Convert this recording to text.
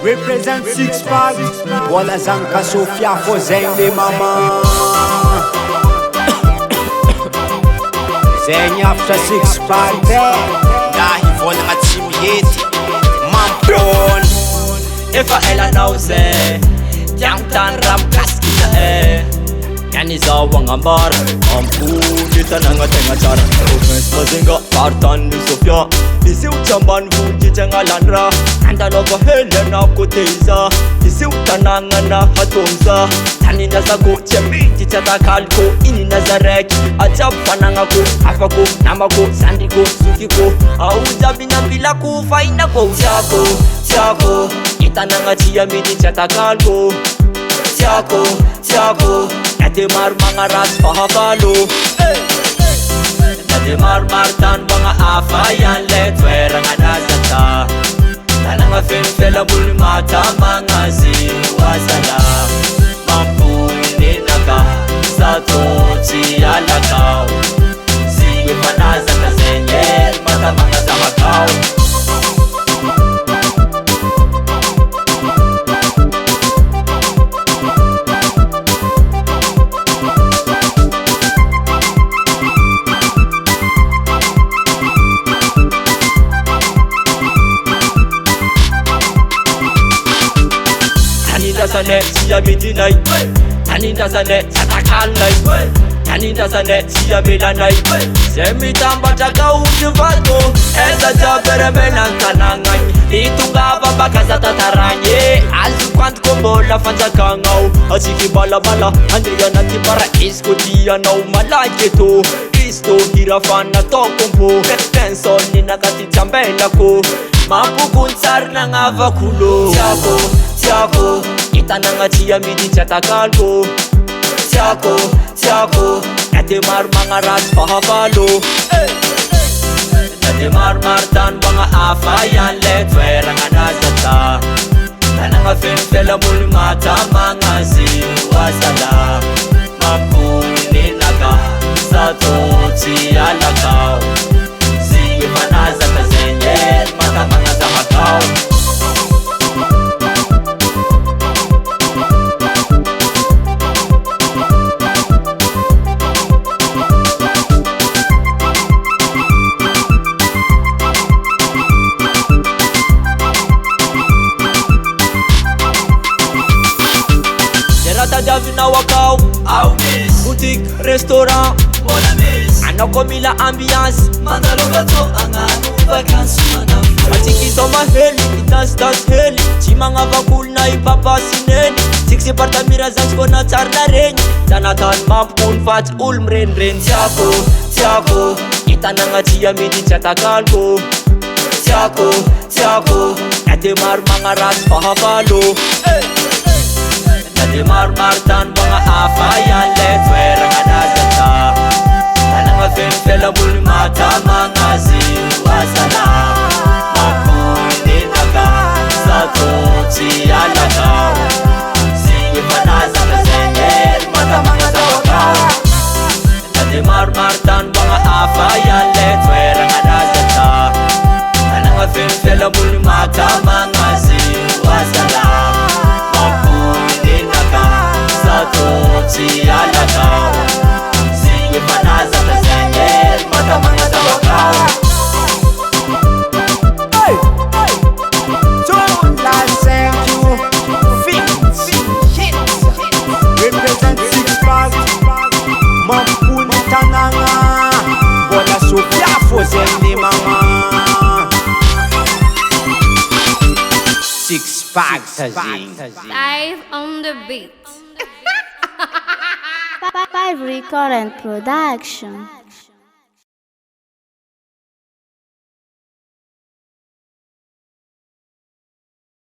Represent Six Pack. Wala Zanka Sofia for Zende Mama. Zeng after Six Pack. Dahi vola matsimiyeti Mampron Efa ela nauze Yang tan rap kaskita Yani zawang ambar Ampuni tananga tenga cara Rufens mazinga partan ni Sofia Isiu chamban vuji tenga landra Anda logo hele na kuteza Isiu tananga na hatomza Tani nazako chemiti chatakalko Ini nazarek Ajab panangako Afako namako sandiko sukiko Aujabina bila kufaina ko Tiako Tiako Itananga chia miti chatakalko Tiako Tiako Nademar mga ras pahakalo Nademar martan mga afayan letwera nga nasata Tanang afenfela muli mata mga ziwasala Mampunin naka sa toti alakaw Siwe panaza kasenyer mata mga zamakaw Taninda siya midinay Taninda sane satakalay Taninda sane siya milanay Semitamba chaka ujivalko Eza jabere menang kanangay Itunga babaka sa tataranye Azu kwant kombola fanjakangaw Asiki bala bala Andriya nati para isko diya naw malaketo Isto hirafana tokompo Penson ni nakati chambela ko Mapukunsar na nga vakulo Tiako, Tiako Itananga chia midi chatakalko Tiako, Tiako Nademar mga ras pahakalo Nademar martan mga afayan letwera nga nasata Tananga fenfela muli mata mga ziwasala Mapunin naka sa toti alakaw Siwe panaza kazenyer mata mga zamakaw Davina wakao au miss boutique restaurant mon amis anakomila ambiance mandaloga to anganu vacances manam atiki soma heli das heli chimanga vakul na ipapa sineni six parta mira zansko na charna reni tanatan mampun fat ulmren ren Tiako Tiako itananga chia midi chatakalko Tiako Tiako Nademar mga ras pahakalo Nademar martan mga afayan letwera nga nasata Tanang afenfela muli mata mga ziwasala Mapunin naka sa toti alakaw Siwe panaza kasenyer mata mga zawakaw Nademar martan mga afayan letwera nga nasata Tanang afenfela muli mata mga ziwasala Toti alakaw Siwe panaza kasenyer mata mga zawakaw Hey! Don't thank you. Fix. Represent Six Pack. Mampuni tananga. Wala Sofia for Zende Mama. Six Pack Tazing. Live on the beat. Five Recurrent Production.